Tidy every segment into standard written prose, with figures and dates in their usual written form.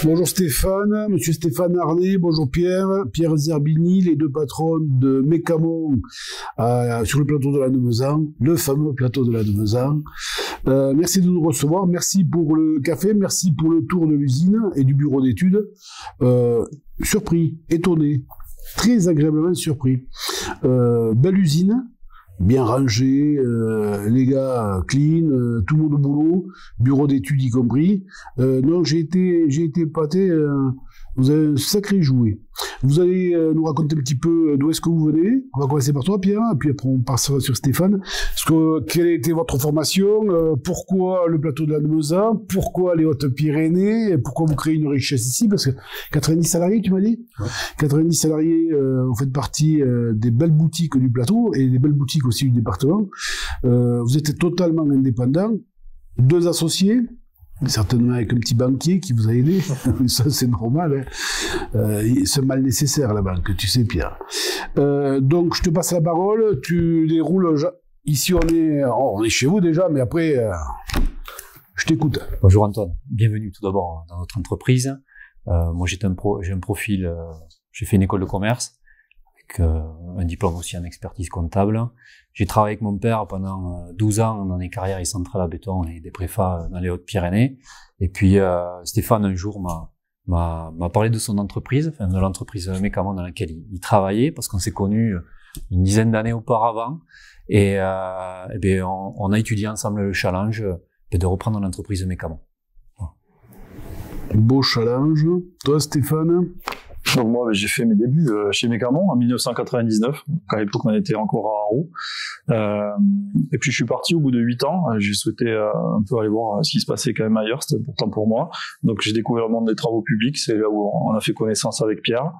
Bonjour Stéphane, monsieur Stéphane Arnay, bonjour Pierre, Pierre Zerbini, les deux patrons de Mécamon sur le plateau de la Nemeuzan, le fameux plateau de la Nemeuzan. Merci de nous recevoir, merci pour le café, merci pour le tour de l'usine et du bureau d'études. Surpris, étonné, très agréablement surpris. Belle usine. Bien rangé, les gars clean, tout le monde au boulot, bureau d'études y compris. Non, j'ai été épaté. Vous avez un sacré jouet. Vous allez nous raconter un petit peu d'où est-ce que vous venez. On va commencer par toi, Pierre, puis après on passera sur Stéphane. Quelle a été votre formation, pourquoi le plateau de la Nemeuzan, pourquoi les Hautes-Pyrénées, pourquoi vous créez une richesse ici, parce que 90 salariés, tu m'as dit, ouais. 90 salariés, vous faites partie des belles boutiques du plateau et des belles boutiques aussi du département. Vous êtes totalement indépendant, 2 associés, certainement avec un petit banquier qui vous a aidé, ça c'est normal, hein. C'est mal nécessaire la banque, tu sais Pierre. Donc je te passe la parole, tu déroules, ici on est chez vous déjà, mais après je t'écoute. Bonjour Antoine, bienvenue tout d'abord dans notre entreprise. Moi j'ai un profil, j'ai fait une école de commerce, avec un diplôme aussi en expertise comptable. J'ai travaillé avec mon père pendant 12 ans dans les carrières et centrales à béton et des préfats dans les Hautes-Pyrénées. Et puis Stéphane un jour m'a parlé de son entreprise, enfin de l'entreprise Mécamon dans laquelle il travaillait, parce qu'on s'est connus une dizaine d'années auparavant. Et bien, on a étudié ensemble le challenge de reprendre l'entreprise Mécamon. Voilà. Beau challenge. Toi Stéphane? Donc moi, j'ai fait mes débuts chez Mécamon en 1999, à l'époque on était encore à Haro. Et puis je suis parti au bout de 8 ans. J'ai souhaité un peu aller voir ce qui se passait quand même ailleurs, c'était important pour moi. Donc j'ai découvert le monde des travaux publics, c'est là où on a fait connaissance avec Pierre.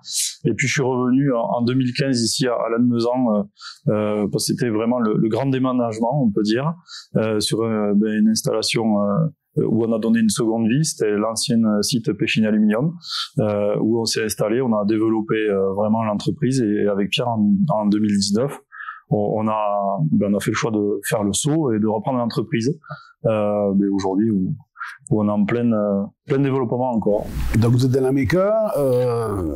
Et puis je suis revenu en 2015 ici à la Nemeuzan, parce que c'était vraiment le grand déménagement, on peut dire, sur une installation où on a donné une seconde vie, c'était l'ancien site Péchin Aluminium, où on s'est installé, on a développé vraiment l'entreprise, et avec Pierre en 2019, on a fait le choix de faire le saut et de reprendre l'entreprise. Aujourd'hui, où on est en plein développement encore. Donc vous êtes dans la méca,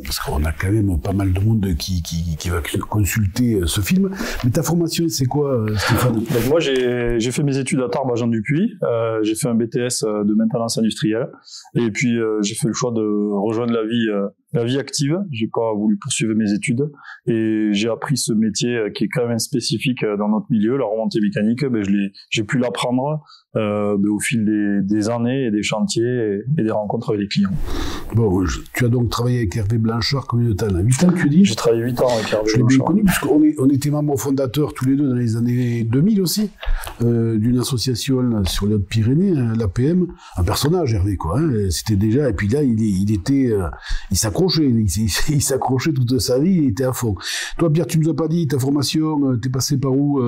parce qu'on a quand même pas mal de monde qui va consulter ce film. Mais ta formation, c'est quoi, Stéphane? Donc moi, j'ai fait mes études à Tarbes, à Jean-Dupuis. J'ai fait un BTS de maintenance industrielle. Et puis, j'ai fait le choix de rejoindre la vie active. J'ai pas voulu poursuivre mes études. Et j'ai appris ce métier qui est quand même spécifique dans notre milieu, la remontée mécanique. J'ai pu l'apprendre au fil des années et des chantiers et des rencontres avec les clients. Bon, tu as donc travaillé avec Hervé Blanchard combien de temps là? 8 ans, tu dis? J'ai travaillé 8 ans avec Hervé Blanchard. Je l'ai bien connu, puisqu'on était membres fondateurs tous les deux dans les années 2000 aussi, d'une association là, sur les Hautes-Pyrénées, l'APM, un personnage, Hervé, quoi. Hein, c'était déjà, et puis là, il s'accrochait toute sa vie, il était à fond. Toi, Pierre, tu nous as pas dit ta formation, t'es passé par où?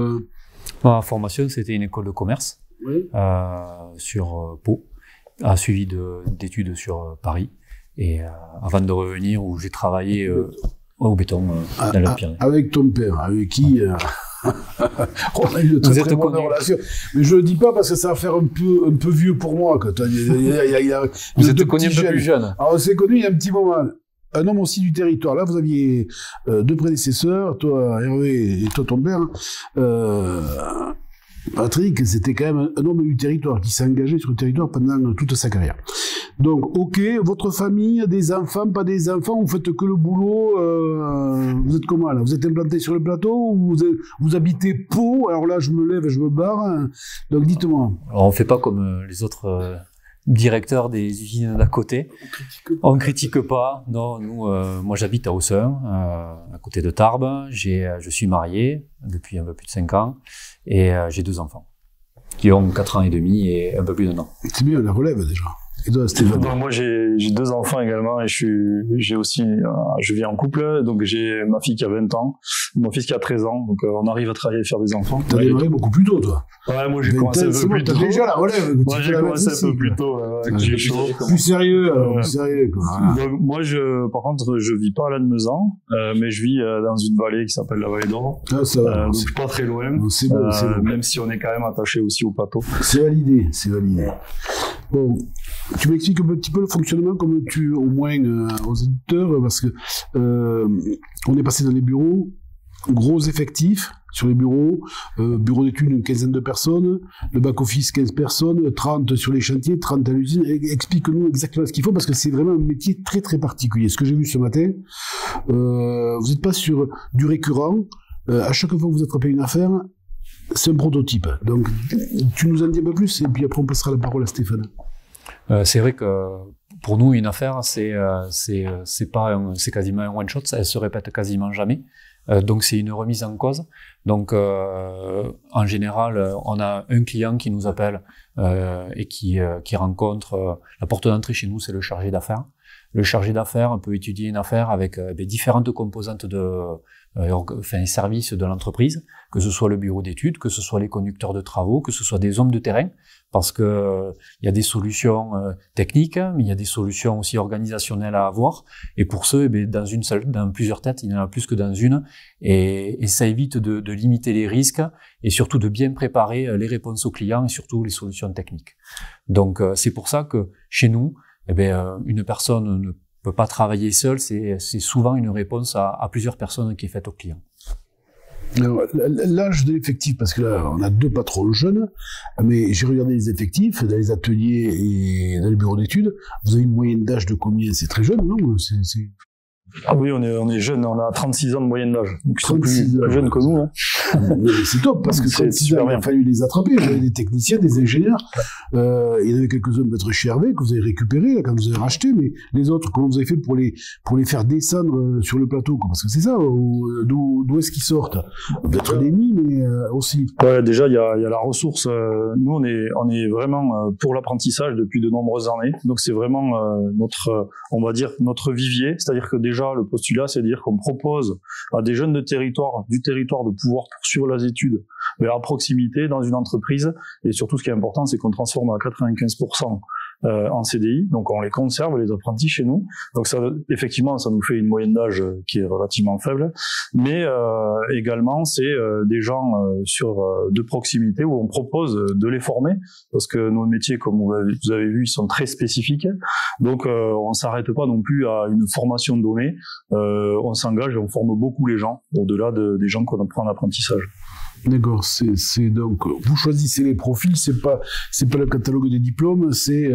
Ma formation, c'était une école de commerce, oui. Sur Pau, suivi d'études sur Paris, et avant de revenir où j'ai travaillé au béton dans le Pyrénées. Avec ton père, avec qui on a eu de très bonne relation. Mais je le dis pas parce que ça va faire un peu vieux pour moi. Vous êtes connu un peu plus jeune. Alors on s'est connu il y a un petit moment. Un homme aussi du territoire. Là, vous aviez 2 prédécesseurs, toi Hervé et toi ton père. Patrick, c'était quand même un homme du territoire qui s'est engagé sur le territoire pendant toute sa carrière. Donc, ok, votre famille, des enfants, pas des enfants, vous faites que le boulot, vous êtes comment là? Vous êtes implanté sur le plateau ou vous habitez Pau? Alors là, je me lève et je me barre. Hein. Donc, dites-moi. Alors, on fait pas comme les autres directeurs des usines d'à côté. On critique pas. Non, nous, moi j'habite à Haussin, à côté de Tarbes. Je suis marié depuis un peu plus de 5 ans et j'ai 2 enfants qui ont 4 ans et demi et un peu plus d'1 an. C'est bien, la relève déjà. Et toi, Stéphane? Donc moi j'ai 2 enfants également et je vis en couple, donc j'ai ma fille qui a 20 ans, mon fils qui a 13 ans, donc on arrive à travailler et faire des enfants. T'as démarré beaucoup plus tôt, toi. Ouais, moi j'ai commencé un peu plus tôt. T'as déjà la relève. Moi j'ai commencé un peu plus tôt. Plus sérieux, plus sérieux, quoi. Donc moi par contre je vis pas à la Nemeuzan, mais je vis dans une vallée qui s'appelle la vallée d'Or. Ah, ça va. Donc pas très loin. C'est bon, c'est bon. Même si on est quand même attaché aussi au plateau. C'est validé, c'est validé. Bon. Tu m'expliques un petit peu le fonctionnement, comme tu, au moins aux éditeurs, parce que on est passé dans les bureaux, gros effectifs sur les bureaux, bureau d'études une quinzaine de personnes, le back-office 15 personnes, 30 sur les chantiers, 30 à l'usine. Explique-nous exactement ce qu'il faut, parce que c'est vraiment un métier très très particulier. Ce que j'ai vu ce matin, vous n'êtes pas sur du récurrent. À chaque fois que vous attrapez une affaire, c'est un prototype. Donc, tu nous en dis un peu plus, et puis après on passera la parole à Stéphane. C'est vrai que pour nous, une affaire, c'est quasiment un one shot, elle se répète quasiment jamais. Donc c'est une remise en cause. Donc en général, on a un client qui nous appelle et qui rencontre la porte d'entrée chez nous, c'est le chargé d'affaires. Le chargé d'affaires peut étudier une affaire avec des différentes composantes services de l'entreprise, que ce soit le bureau d'études, que ce soit les conducteurs de travaux, que ce soit des hommes de terrain, parce que il y a des solutions techniques, mais il y a des solutions aussi organisationnelles à avoir. Et pour ce, dans plusieurs têtes, il y en a plus que dans une, et ça évite de limiter les risques et surtout de bien préparer les réponses aux clients et surtout les solutions techniques. Donc c'est pour ça que chez nous, une personne ne peut pas travailler seule, c'est souvent une réponse à plusieurs personnes qui est faite au client. L'âge de l'effectif, parce que là, on a 2 patrons jeunes, mais j'ai regardé les effectifs dans les ateliers et dans les bureaux d'études. Vous avez une moyenne d'âge de combien? C'est très jeune, non? Ah oui, on est jeune, on a 36 ans de moyenne d'âge. Donc ils sont plus jeunes que nous. Hein. Mais c'est top, parce que 36 ans, il a fallu les attraper. Vous avez des techniciens, des ingénieurs. Il y en avait quelques-uns peut-être chez Hervé, que vous avez récupérés, là, quand vous avez racheté, mais les autres, comment vous avez fait pour les faire descendre sur le plateau, quoi? Parce que c'est ça, d'où est-ce qu'ils sortent? Peut-être des nids, mais aussi. Ouais, déjà, il y a la ressource. Nous, on est vraiment pour l'apprentissage depuis de nombreuses années. Donc c'est vraiment on va dire, notre vivier. C'est-à-dire que déjà, le postulat, c'est de dire qu'on propose à des jeunes du territoire de pouvoir poursuivre leurs études à proximité dans une entreprise. Et surtout, ce qui est important, c'est qu'on transforme à 95% en CDI. Donc, on les conserve, les apprentis, chez nous. Donc, ça, effectivement, ça nous fait une moyenne d'âge qui est relativement faible. Mais également, c'est des gens de proximité où on propose de les former. Parce que nos métiers, comme vous avez vu, ils sont très spécifiques. Donc, on s'arrête pas non plus à une formation donnée. On s'engage et on forme beaucoup les gens, au-delà des gens qu'on apprend en apprentissage. D'accord, c'est donc, vous choisissez les profils, c'est pas le catalogue des diplômes, c'est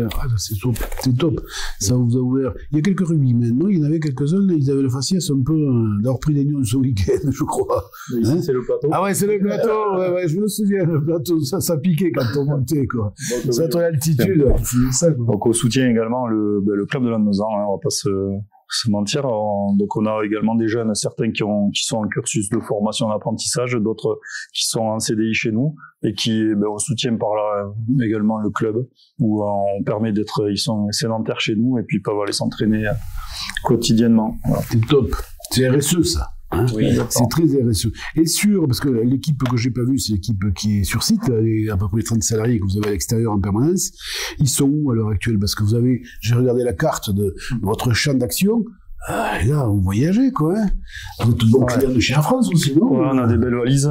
top, ça vous a ouvert. Il y a quelques rubis maintenant, il y en avait quelques-uns, ils avaient le faciès un peu d'avoir pris des news ce week-end, je crois. Ici, c'est le plateau. Ah ouais, c'est le plateau, ouais, je me souviens, le plateau, ça piquait quand on montait, quoi. Ça, ton altitude, ça, quoi. Donc, on soutient également le club de Lannemezan, hein, on va pas se mentir. Donc on a également des jeunes, certains qui sont en cursus de formation en apprentissage, d'autres qui sont en CDI chez nous et qui on soutient par là également le club où on permet ils sont sédentaires chez nous et puis ils peuvent aller s'entraîner quotidiennement. Voilà. C'est top, c'est RSE ça. Hein, oui, c'est très RSE. Et parce que l'équipe que j'ai pas vue, c'est l'équipe qui est sur site, à peu près 30 salariés que vous avez à l'extérieur en permanence. Ils sont où à l'heure actuelle? Parce que j'ai regardé la carte de votre champ d'action. Et là, vous voyagez, quoi. Hein. Vous êtes bon client de chez Air France aussi, non? Ouais, on a des belles valises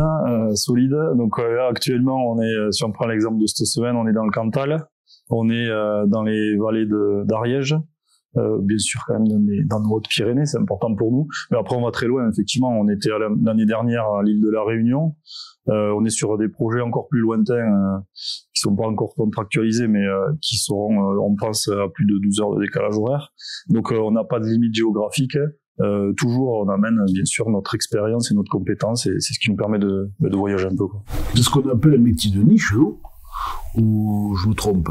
solides. Donc là, actuellement, si on prend l'exemple de cette semaine, on est dans le Cantal. On est dans les vallées d'Ariège. Bien sûr quand même dans nos Hautes-Pyrénées, c'est important pour nous. Mais après on va très loin, effectivement. On était l'année dernière à l'île de la Réunion. On est sur des projets encore plus lointains qui sont pas encore contractualisés, mais qui seront, on pense, à plus de 12 heures de décalage horaire. Donc on n'a pas de limite géographique. Toujours on amène bien sûr notre expérience et notre compétence, et c'est ce qui nous permet de voyager un peu, quoi. C'est ce qu'on appelle un métier de niche, non? Ou je me trompe?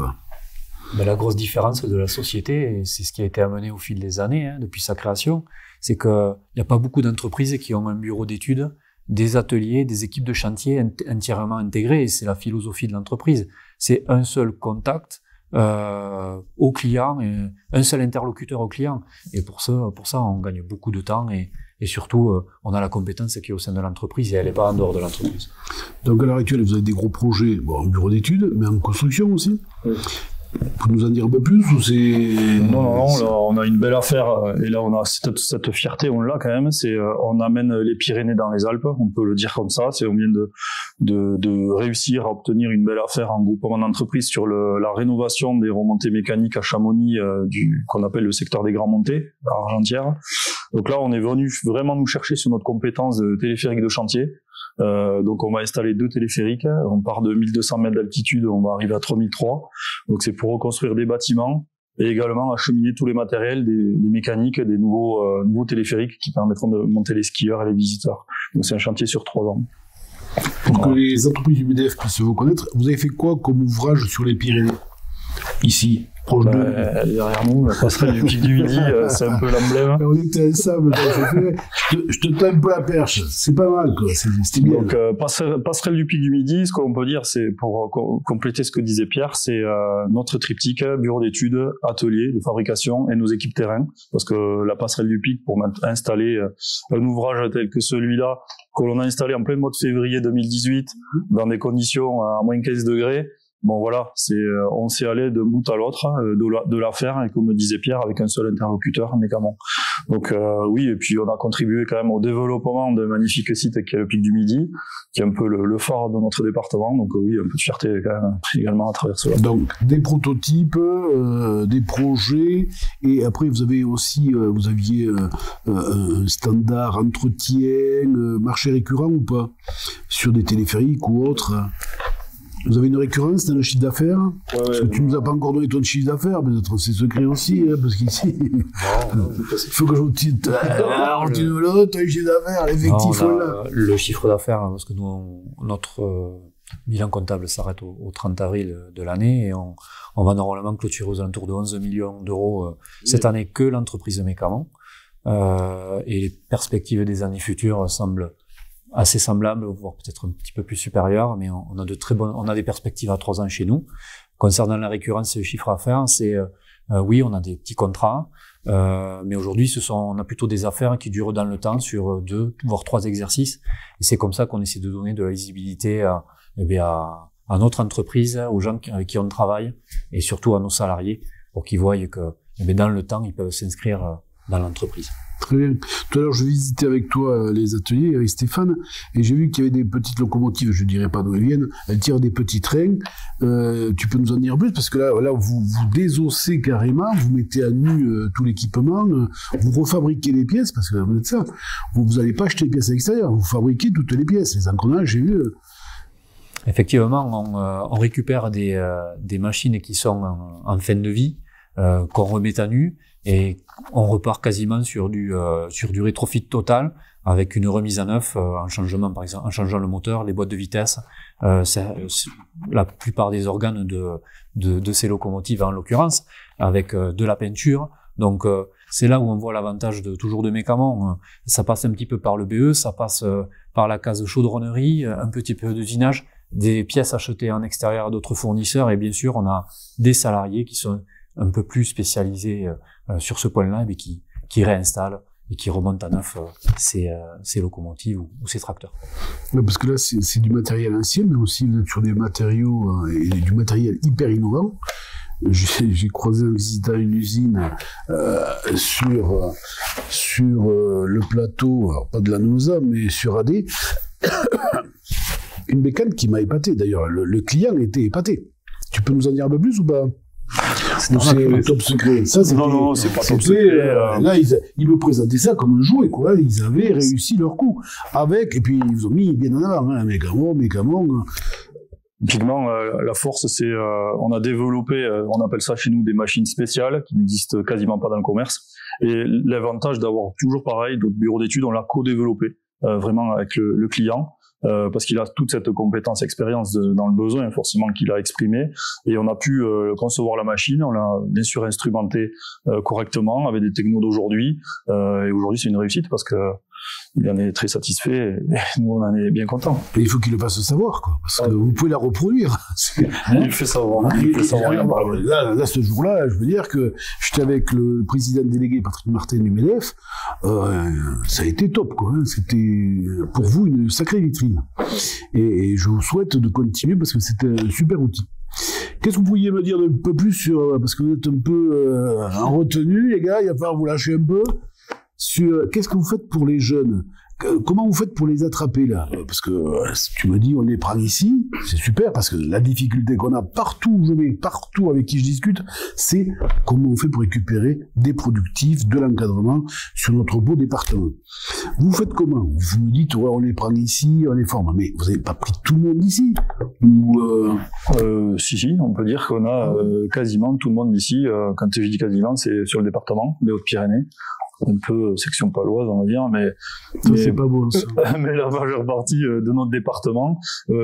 La grosse différence de la société, et c'est ce qui a été amené au fil des années, hein, depuis sa création, c'est qu'il n'y a pas beaucoup d'entreprises qui ont un bureau d'études, des ateliers, des équipes de chantier entièrement intégrées, et c'est la philosophie de l'entreprise. C'est un seul contact au client, et un seul interlocuteur au client. Et pour ça, on gagne beaucoup de temps, et surtout, on a la compétence qui est au sein de l'entreprise, et elle n'est pas en dehors de l'entreprise. Donc à l'heure actuelle, vous avez des gros projets, en bureau d'études, mais en construction aussi? Oui. Vous nous en dire un peu plus ou c'est... Non, là, on a une belle affaire et là on a cette fierté, on l'a quand même. On amène les Pyrénées dans les Alpes, on peut le dire comme ça. On vient de réussir à obtenir une belle affaire en groupement d'entreprise sur la rénovation des remontées mécaniques à Chamonix, qu'on appelle le secteur des Grands Montées, à Argentière. Donc là, on est venu vraiment nous chercher sur notre compétence de téléphérique de chantier. Donc on va installer 2 téléphériques. On part de 1200 mètres d'altitude, on va arriver à 3003. Donc c'est pour reconstruire des bâtiments et également acheminer tous les matériels, les mécaniques, des nouveaux téléphériques qui permettront de monter les skieurs et les visiteurs. Donc c'est un chantier sur 3 ans. Pour que les entreprises du MEDEF puissent vous connaître, vous avez fait quoi comme ouvrage sur les Pyrénées? Ici, proche de... Derrière nous, la passerelle du Pic du Midi, c'est un peu l'emblème. On était ensemble, je te tends un peu la perche, c'est pas mal, quoi. C'était bien. Donc, passerelle du Pic du Midi, ce qu'on peut dire, c'est, pour compléter ce que disait Pierre, c'est notre triptyque, bureau d'études, atelier de fabrication et nos équipes terrain. Parce que la passerelle du Pic, pour installer un ouvrage tel que celui-là, que l'on a installé en plein mois de février 2018, dans des conditions à moins 15 degrés, bon voilà, on s'est allé d'un bout à l'autre de l'affaire, et comme me disait Pierre, avec un seul interlocuteur, Mécamon. Donc oui, et puis on a contribué quand même au développement d'un magnifique site qui est le Pic du Midi, qui est un peu le phare de notre département. Donc oui, un peu de fierté quand même, également à travers cela. Donc des prototypes, des projets, et après vous avez aussi, vous aviez un standard entretien, marché récurrent ou pas, sur des téléphériques ou autres. Vous avez une récurrence dans le chiffre d'affaires? Parce que tu nous as pas encore donné ton chiffre d'affaires, peut-être c'est secret aussi, hein, parce qu'ici, il faut que je vous dise, alors tu nous l'as, ton chiffre d'affaires, l'effectif, là. Le chiffre d'affaires, parce que nous, notre bilan comptable s'arrête au 30 avril de l'année, et on va normalement clôturer aux alentours de 11 millions d'euros cette année que l'entreprise Mécamon. Et les perspectives des années futures semblent assez semblable, voire peut-être un petit peu plus supérieur, mais on a des perspectives à 3 ans chez nous. Concernant la récurrence et le chiffre d'affaires, c'est oui, on a des petits contrats, mais aujourd'hui on a plutôt des affaires qui durent dans le temps sur 2 voire 3 exercices, et c'est comme ça qu'on essaie de donner de la visibilité à notre entreprise, aux gens avec qui on travaille, et surtout à nos salariés, pour qu'ils voient que dans le temps ils peuvent s'inscrire dans l'entreprise. Très bien. Tout à l'heure, je visitais avec toi les ateliers, avec Stéphane, et j'ai vu qu'il y avait des petites locomotives, je ne dirais pas d'où elles viennent, elles tirent des petits trains. Tu peux nous en dire plus? Parce que là vous désossez carrément, vous mettez à nu tout l'équipement, vous refabriquez les pièces, parce que vous êtes ça. Vous n'allez pas acheter les pièces à l'extérieur, vous fabriquez toutes les pièces. Les engrenages, j'ai vu. Effectivement, on récupère des machines qui sont en fin de vie, qu'on remet à nu, et on repart quasiment sur du rétrofit total, avec une remise à neuf, en changeant le moteur, les boîtes de vitesse, la plupart des organes de ces locomotives en l'occurrence, avec de la peinture. Donc c'est là où on voit l'avantage de Mécamon. Ça passe un petit peu par le BE, ça passe par la case chaudronnerie, un petit peu d'usinage, des pièces achetées en extérieur d'autres fournisseurs, et bien sûr on a des salariés qui sont un peu plus spécialisés sur ce point-là, mais qui réinstallent et qui remontent à neuf ces locomotives ou ces tracteurs. Ouais, parce que là, c'est du matériel ancien, mais aussi sur des matériaux et du matériel hyper innovant. J'ai croisé en visitant une usine sur le plateau, alors pas de la Nosa, mais sur AD, une bécane qui m'a épaté. D'ailleurs, le client était épaté. Tu peux nous en dire un peu plus ou pas? C'est top secret. Ça, non, c'est pas top secret. Là, ils me présentaient ça comme un jouet, quoi. Ils avaient réussi leur coup. Et puis ils vous ont mis bien en avant, hein, Mécamon. Typiquement, la force, c'est, on a développé, on appelle ça chez nous des machines spéciales, qui n'existent quasiment pas dans le commerce. Et l'avantage d'avoir toujours pareil, notre bureau d'études, on l'a co-développé, vraiment avec le client. Parce qu'il a toute cette compétence, expérience dans le besoin forcément qu'il a exprimé, et on a pu concevoir la machine, on l'a bien sûr instrumentée correctement avec des technos d'aujourd'hui, et aujourd'hui c'est une réussite parce que il en est très satisfait, et nous on en est bien contents. Et il faut qu'il le fasse savoir, quoi, parce que vous pouvez la reproduire. Il fait savoir. Là, ce jour-là, je veux dire que j'étais avec le président délégué Patrick Martin du MEDEF, ça a été top, quoi. Hein. C'était pour vous une sacrée vitrine. Et je vous souhaite de continuer parce que c'était un super outil. Qu'est-ce que vous pourriez me dire un peu plus sur, parce que vous êtes un peu en retenue, les gars, il va falloir vous lâcher un peu. Qu'est-ce que vous faites pour les jeunes? comment vous faites pour les attraper là? Parce que tu me dis on les prend ici, c'est super, parce que la difficulté qu'on a partout où je vais, partout avec qui je discute, c'est comment on fait pour récupérer des productifs, de l'encadrement sur notre beau département. Vous faites comment? Vous me dites ouais, on les prend ici, on les forme, mais vous n'avez pas pris tout le monde ici? Ou si, on peut dire qu'on a quasiment tout le monde ici. Quand je dis quasiment, c'est sur le département des Hautes-Pyrénées. Un peu section paloise, on va dire, mais c'est pas bon, ça. Mais la majeure partie de notre département.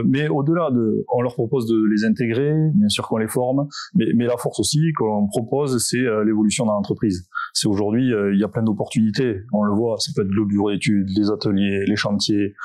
Mais au-delà on leur propose de les intégrer, bien sûr qu'on les forme, mais la force aussi qu'on propose, c'est l'évolution dans l'entreprise. C'est aujourd'hui, il y a plein d'opportunités. On le voit, ça peut être le bureau d'études, les ateliers, les chantiers,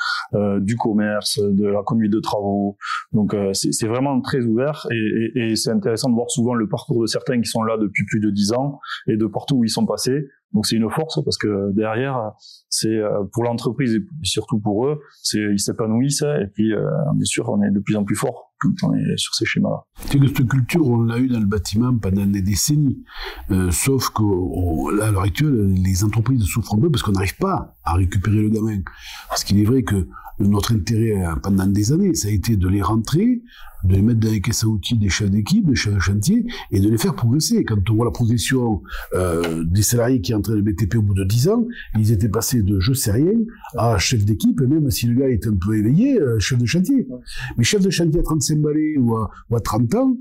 du commerce, de la conduite de travaux. Donc c'est vraiment très ouvert et c'est intéressant de voir souvent le parcours de certains qui sont là depuis plus de 10 ans et de partout où ils sont passés. Donc c'est une force parce que derrière, c'est pour l'entreprise et surtout pour eux, ils s'épanouissent et puis bien sûr on est de plus en plus fort quand on est sur ces schémas-là. C'est que cette culture, on l'a eu dans le bâtiment pendant des décennies, sauf qu'à l'heure actuelle, les entreprises souffrent un peu parce qu'on n'arrive pas à récupérer le gamin. Parce qu'il est vrai que notre intérêt pendant des années, ça a été de les rentrer, de les mettre dans les caisses à outils des chefs d'équipe, des chefs de chantier, et de les faire progresser. Quand on voit la progression des salariés qui entraient le BTP au bout de 10 ans, ils étaient passés de je sais rien à chef d'équipe, et même si le gars est un peu éveillé, chef de chantier. Mais chef de chantier à 35 balais ou à 30 ans,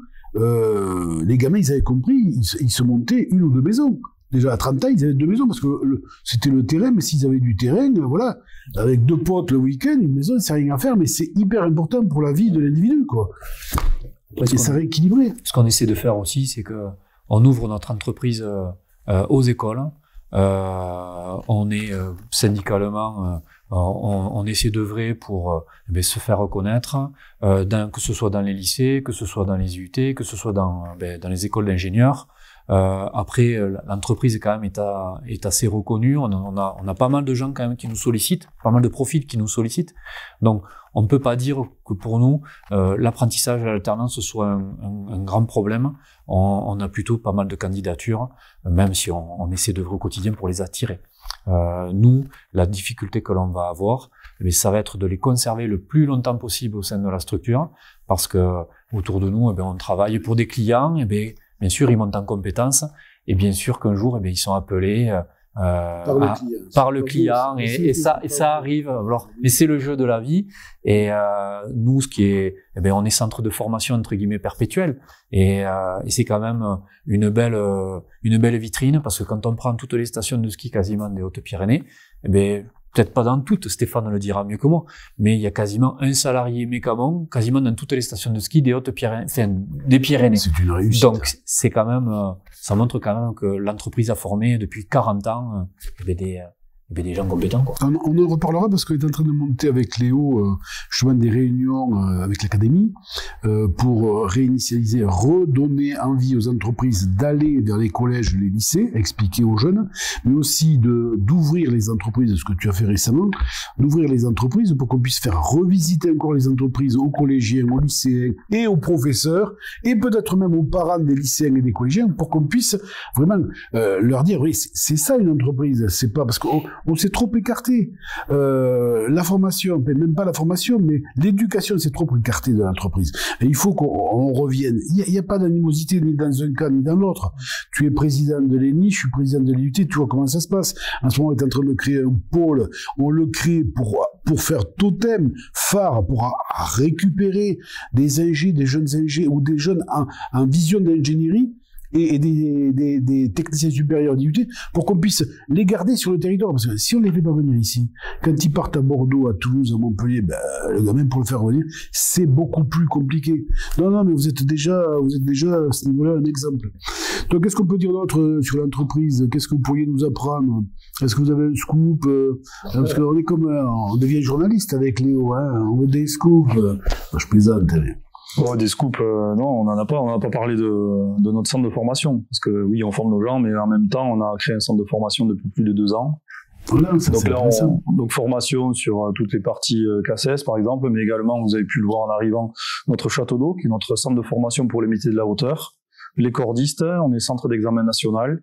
les gamins, ils avaient compris, ils se montaient une ou deux maisons. Déjà, à 30 ans, ils avaient 2 maisons, parce que c'était le terrain, mais s'ils avaient du terrain, voilà, avec 2 potes le week-end, une maison, c'est rien à faire, mais c'est hyper important pour la vie de l'individu, quoi. Et ça rééquilibrer. Ce qu'on essaie de faire aussi, c'est que on ouvre notre entreprise aux écoles. On est syndicalement, on essaie d'œuvrer pour se faire reconnaître, que ce soit dans les lycées, que ce soit dans les UT, que ce soit dans les écoles d'ingénieurs. Après, l'entreprise quand même est assez reconnue. On a pas mal de gens quand même qui nous sollicitent, pas mal de profils qui nous sollicitent. Donc, on ne peut pas dire que pour nous, l'apprentissage à l'alternance soit un grand problème. On a plutôt pas mal de candidatures, même si on essaie d'œuvrer au quotidien pour les attirer. Nous, la difficulté que l'on va avoir, ça va être de les conserver le plus longtemps possible au sein de la structure, parce que autour de nous, on travaille pour des clients, bien sûr, ils montent en compétences, et bien sûr qu'un jour, ils sont appelés par le client, et ça arrive. Alors, mais c'est le jeu de la vie. Et nous, ce qui est, on est centre de formation entre guillemets perpétuel, et c'est quand même une belle vitrine, parce que quand on prend toutes les stations de ski quasiment des Hautes-Pyrénées, peut-être pas dans toutes, Stéphane le dira mieux que moi, mais il y a quasiment un salarié Mécamon, quasiment dans toutes les stations de ski des Hautes-Pyrénées, enfin, des Pyrénées. C'est une réussite. Donc, c'est quand même, ça montre quand même que l'entreprise a formé depuis 40 ans, des gens compétents, quoi. On en reparlera parce qu'on est en train de monter avec Léo justement des réunions avec l'académie pour réinitialiser, redonner envie aux entreprises d'aller vers les collèges, les lycées, expliquer aux jeunes, mais aussi d'ouvrir les entreprises, ce que tu as fait récemment, d'ouvrir les entreprises pour qu'on puisse faire revisiter encore les entreprises aux collégiens, aux lycéens et aux professeurs, et peut-être même aux parents des lycéens et des collégiens, pour qu'on puisse vraiment leur dire, oui, c'est ça une entreprise, c'est pas parce qu'on s'est trop écarté. La formation, même pas la formation, mais l'éducation s'est trop écartée de l'entreprise. Et il faut qu'on revienne. Il n'y a pas d'animosité ni dans un cas ni dans l'autre. Tu es président de l'ENI, je suis président de l'IUT, tu vois comment ça se passe. En ce moment, on est en train de créer un pôle. On le crée pour faire totem, phare, pour récupérer des ingés, des jeunes ingés ou des jeunes en vision d'ingénierie, et des techniciens supérieurs d'IUT, pour qu'on puisse les garder sur le territoire. Parce que si on les fait pas venir ici, quand ils partent à Bordeaux, à Toulouse, à Montpellier, le gamin, pour le faire venir, c'est beaucoup plus compliqué. Non, mais vous êtes déjà à ce niveau-là un exemple. Donc, qu'est-ce qu'on peut dire d'autre sur l'entreprise? Qu'est-ce que vous pourriez nous apprendre? Est-ce que vous avez un scoop? Parce qu'on est comme, on devient journaliste avec Léo, hein, on veut des scoops. Je plaisante, allez. Oh, des scoops, non, on n'a pas parlé de notre centre de formation, parce que oui, on forme nos gens, mais en même temps, on a créé un centre de formation depuis plus de 2 ans. Voilà, ça, donc là, donc formation sur toutes les parties KCS, par exemple, mais également, vous avez pu le voir en arrivant, notre château d'eau, qui est notre centre de formation pour les métiers de la hauteur. Les cordistes, on est centre d'examen national.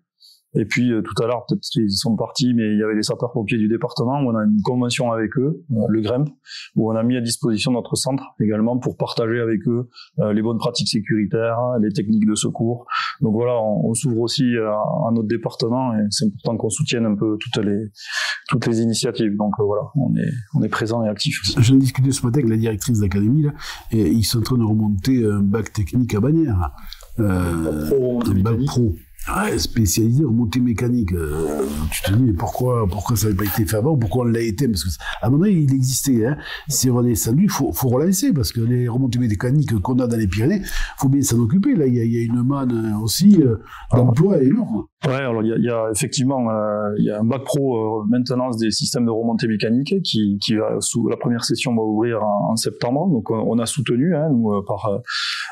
Et puis tout à l'heure, peut-être ils sont partis, mais il y avait les sapeurs-pompiers du département. On a une convention avec eux, le GREMP, où on a mis à disposition notre centre également pour partager avec eux les bonnes pratiques sécuritaires, les techniques de secours. Donc voilà, on s'ouvre aussi à notre département et c'est important qu'on soutienne un peu toutes les initiatives. Donc voilà, on est présent et actif. J'en discutais ce matin avec la directrice d'académie là, et ils sont en train de remonter un bac technique à Bagnères, un bac pro. Ouais, spécialisé en montée mécanique. Tu te dis, mais pourquoi ça n'avait pas été fait avant? Pourquoi on l'a été? Parce que, à un moment donné, il existait, hein. C'est redescendu, il faut relancer, parce que les remontées mécaniques qu'on a dans les Pyrénées, faut bien s'en occuper. Là, il y a une manne aussi, d'emploi énorme. Ouais, alors il y a effectivement, il y a un bac pro maintenance des systèmes de remontée mécanique qui va la première session va ouvrir en septembre. Donc on a soutenu, hein, nous,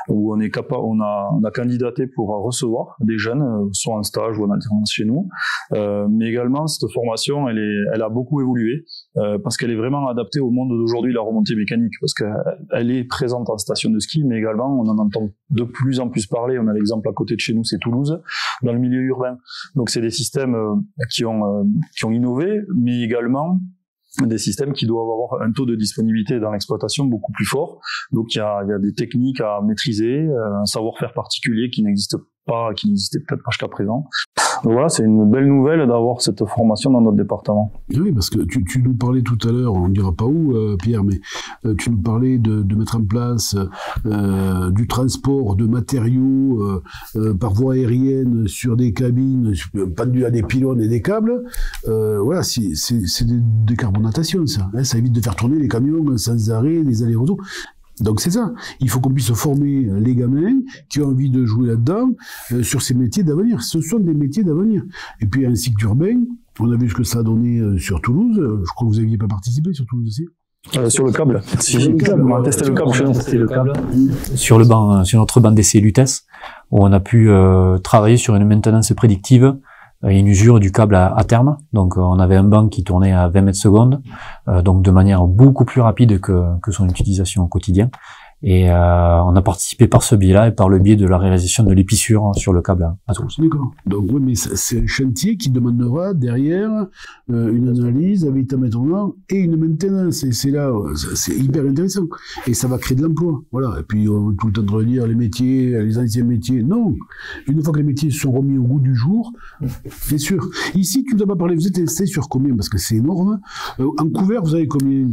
où on est capable, on a candidaté pour recevoir des jeunes, soit en stage ou en alternance chez nous. Mais également cette formation, elle a beaucoup évolué parce qu'elle est vraiment adaptée au monde d'aujourd'hui, la remontée mécanique, parce qu'elle est présente en station de ski, mais également on en entend de plus en plus parler. On a l'exemple à côté de chez nous, c'est Toulouse, dans le milieu urbain. Donc c'est des systèmes qui ont innové, mais également des systèmes qui doivent avoir un taux de disponibilité dans l'exploitation beaucoup plus fort. Donc il y a des techniques à maîtriser, un savoir-faire particulier qui n'existait peut-être pas jusqu'à présent. Donc voilà, c'est une belle nouvelle d'avoir cette formation dans notre département. Oui, parce que tu nous parlais tout à l'heure, on ne dira pas où, Pierre, mais tu nous parlais de mettre en place du transport de matériaux par voie aérienne sur des cabines pendues à des pylônes et des câbles. Voilà, c'est des décarbonatations, ça. Hein, ça évite de faire tourner les camions sans arrêt, des allers-retours. Donc c'est ça, il faut qu'on puisse former les gamins qui ont envie de jouer là-dedans sur ces métiers d'avenir. Ce sont des métiers d'avenir. Et puis un cycle urbain, on a vu ce que ça a donné sur Toulouse. Je crois que vous n'aviez pas participé sur Toulouse aussi. Sur le câble. On a testé le câble chez nous. Sur notre banc d'essai Lutèce, où on a pu travailler sur une maintenance prédictive et une usure du câble à terme. Donc on avait un banc qui tournait à 20 mètres secondes, donc de manière beaucoup plus rapide que son utilisation au quotidien. Et on a participé par ce biais-là et par le biais de la réalisation de l'épissure sur le câble à Toulouse. D'accord. Donc oui, mais c'est un chantier qui demandera derrière une analyse avec un métronome et une maintenance. Et c'est là, c'est hyper intéressant. Et ça va créer de l'emploi. Voilà. Et puis on va tout le temps de redire les métiers, les anciens métiers. Non. Une fois que les métiers sont remis au goût du jour, c'est sûr. Ici, tu ne dois pas parler. Vous êtes resté sur combien? Parce que c'est énorme. En couvert, vous avez combien?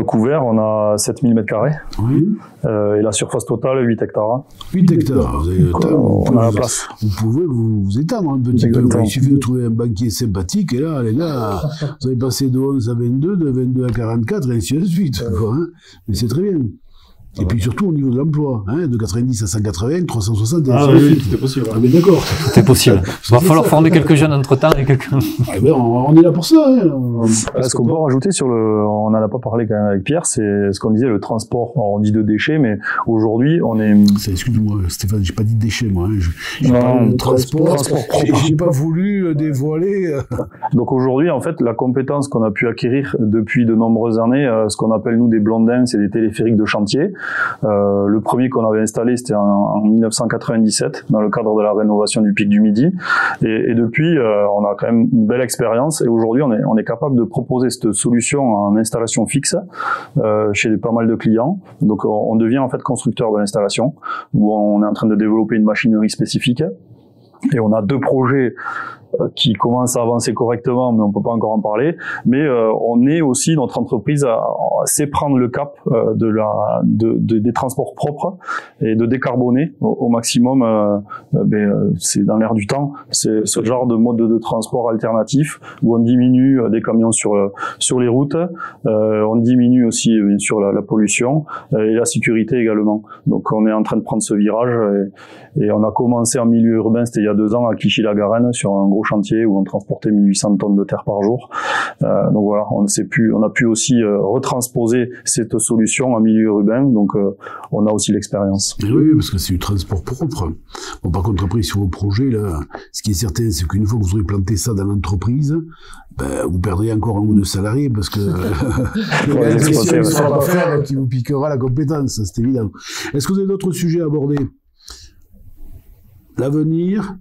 Couvert, on a 7000 m². Oui. Et la surface totale, 8 hectares. 8 hectares. On a la place. Vous pouvez vous étendre un petit peu. Il suffit de trouver un banquier sympathique, et là, les gars, vous avez passé de 11 à 22, de 22 à 44, et ainsi de suite. Quoi, hein. Mais c'est très bien. Et puis surtout au niveau de l'emploi, hein, de 90 à 180, 360, et ainsi de suite. C'est possible. Ah, mais d'accord. C'est possible. Il va falloir former quelques jeunes entre-temps et quelques... Ah, ben, on est là pour ça. Hein. Ce qu'on peut rajouter on n'en a pas parlé quand même avec Pierre, c'est ce qu'on disait, le transport. Alors, on dit de déchets, mais aujourd'hui, on est... Excuse-moi, Stéphane, j'ai pas dit déchets, moi. Hein. J'ai parlé de transport j'ai pas voulu dévoiler... Donc aujourd'hui, en fait, la compétence qu'on a pu acquérir depuis de nombreuses années, ce qu'on appelle, nous, des blondins, c'est des téléphériques de chantier. Le premier qu'on avait installé, c'était en 1997, dans le cadre de la rénovation du Pic du Midi. Et depuis, on a quand même une belle expérience. Et aujourd'hui, on est capable de proposer cette solution en installation fixe chez pas mal de clients. Donc, on devient en fait constructeur de l'installation, où on est en train de développer une machinerie spécifique. Et on a 2 projets qui commencent à avancer correctement, mais on peut pas encore en parler. Mais on est aussi, notre entreprise sait prendre le cap des transports propres et de décarboner au maximum. C'est dans l'air du temps. C'est ce genre de mode de transport alternatif où on diminue des camions sur les routes, on diminue aussi bien sûr la pollution et la sécurité également. Donc on est en train de prendre ce virage et on a commencé en milieu urbain, c'était il y a 2 ans à Clichy-la-Garenne sur un gros chantier où on transportait 1800 tonnes de terre par jour. Donc voilà, on a pu aussi retransposer cette solution en milieu urbain, donc on a aussi l'expérience. Oui, parce que c'est du transport propre. Bon, par contre, après, sur vos projets, là, ce qui est certain, c'est qu'une fois que vous aurez planté ça dans l'entreprise, vous perdrez encore un ou 2 salariés parce que ne sera pas faire qui vous piquera la compétence, c'est évident. Est-ce que vous avez d'autres sujets à aborder? L'avenir,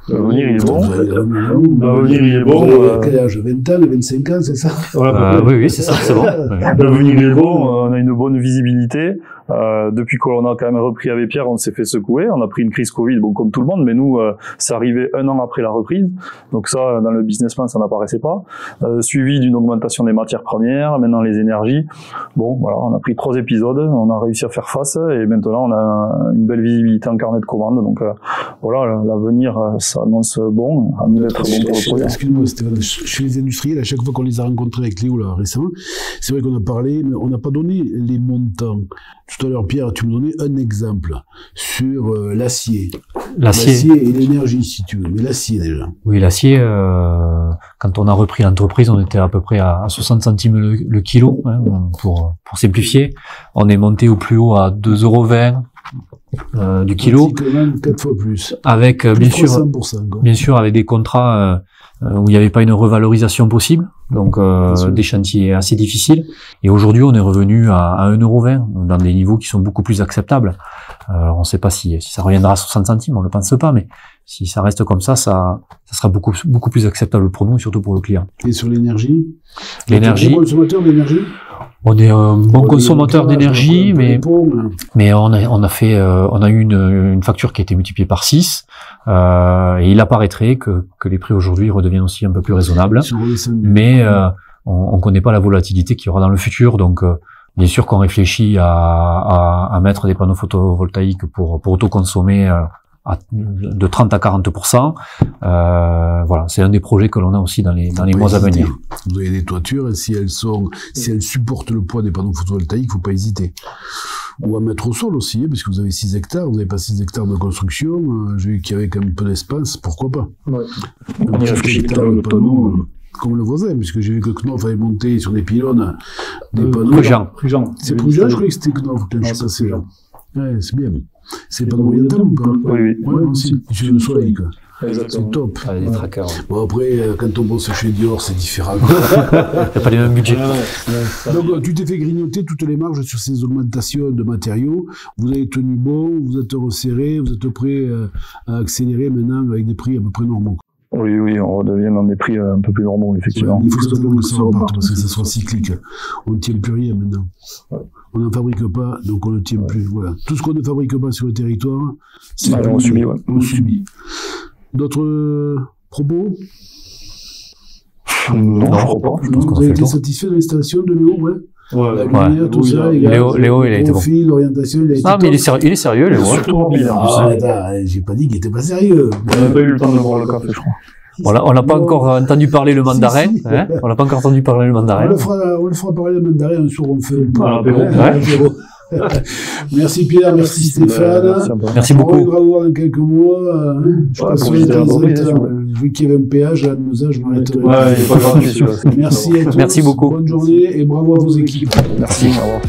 L'avenir, il est bon. L'avenir, il est bon. Quel âge? 20 ans, 25 ans, c'est ça? Oui, c'est ça, c'est bon. L'avenir, il est bon. On a une bonne visibilité. Depuis qu'on a quand même repris avec Pierre, on s'est fait secouer. On a pris une crise Covid, bon, comme tout le monde, mais nous, c'est arrivé 1 an après la reprise. Donc ça, dans le business plan, ça n'apparaissait pas. Suivi d'une augmentation des matières premières, maintenant les énergies. Bon, voilà, on a pris 3 épisodes, on a réussi à faire face, et maintenant on a une belle visibilité en carnet de commandes. Donc voilà, l'avenir, ça annonce bon, à nous d'être bon pour le projet. Excuse-moi, chez les industriels, à chaque fois qu'on les a rencontrés avec Léo là récemment, c'est vrai qu'on a parlé, mais on n'a pas donné les montants. Tout à l'heure, Pierre, tu me donnais un exemple sur l'acier. L'acier et l'énergie, si tu veux, mais l'acier déjà. Oui, l'acier, quand on a repris l'entreprise, on était à peu près à 60 centimes le kilo, hein, pour simplifier. On est monté au plus haut à 2,20 € du kilo. Pratiquement 4 fois plus. Avec, bien sûr, avec des contrats où il n'y avait pas une revalorisation possible, donc des chantiers assez difficiles. Et aujourd'hui, on est revenu à 1,20 € dans des niveaux qui sont beaucoup plus acceptables. Alors, on ne sait pas si ça reviendra à 60 centimes, on ne le pense pas, mais si ça reste comme ça sera beaucoup plus acceptable pour nous, et surtout pour le client. Et sur l'énergie? L'énergie. Consommateur d'énergie? On est un bon consommateur d'énergie, mais on a eu une facture qui a été multipliée par 6, et il apparaîtrait que les prix aujourd'hui redeviennent aussi un peu plus raisonnables. Mais on connaît pas la volatilité qu'il y aura dans le futur, donc bien sûr qu'on réfléchit à mettre des panneaux photovoltaïques pour autoconsommer de 30 à 40%. Voilà, c'est un des projets que l'on a aussi dans les mois à venir. Vous avez des toitures, et si elles supportent le poids des panneaux photovoltaïques, faut pas hésiter. Ou à mettre au sol aussi, parce que vous avez 6 hectares, vous n'avez pas 6 hectares de construction, j'ai vu qu'il y avait quand même peu d'espace, pourquoi pas? Ouais. On y réfléchit comme le voisin, puisque j'ai vu que Knauf avait monté sur des pylônes des panneaux. Prugent. C'est Prugent, je croyais que c'était Knauf quand je suis passé là. Ouais, c'est bien. C'est pas oriental ou pas? Oui. Ouais, aussi. Tu fais le soleil, quoi. Exactement. C'est top. Ah, les trackers. Bon, après, quand on bosse chez Dior, c'est différent. Il n'y a pas les mêmes budgets. Donc, tu t'es fait grignoter toutes les marges sur ces augmentations de matériaux. Vous avez tenu bon, vous êtes resserré, vous êtes prêt à accélérer maintenant avec des prix à peu près normaux. Oui, on redevient dans des prix un peu plus normaux, effectivement. Ouais, il faut simplement que ça reparte, parce que ça soit cyclique. On ne tient plus rien maintenant. Ouais. On n'en fabrique pas, donc on ne tient plus. Voilà. Tout ce qu'on ne fabrique pas sur le territoire, c'est on subit. Ouais. On subit. D'autres propos? Non, je crois pas. Vous avez été satisfait de l'installation de Léo, ouais? La lumière, tout ça, Léo, il a été bon. L'orientation, il a été top. Mais il est sérieux, Léo. Surtout rapide, en plus. J'ai pas dit qu'il était pas sérieux. On n'a pas eu le temps de boire le café, je crois. On n'a pas encore entendu parler le mandarin. Si. Hein, on n'a pas encore entendu parler le mandarin. On le fera parler le mandarin un jour, on fait apéro. Merci Pierre, merci Stéphane. Merci beaucoup. On reviendra vous voir dans quelques mois. Je passe sur les téléspectateurs. Vu qu'il y avait un péage à Mesa, je m'arrêterai. Ouais, il est pas gratuit celui-là. Merci à tous. Merci beaucoup. Bonne journée et bravo à vos équipes. Merci, au revoir.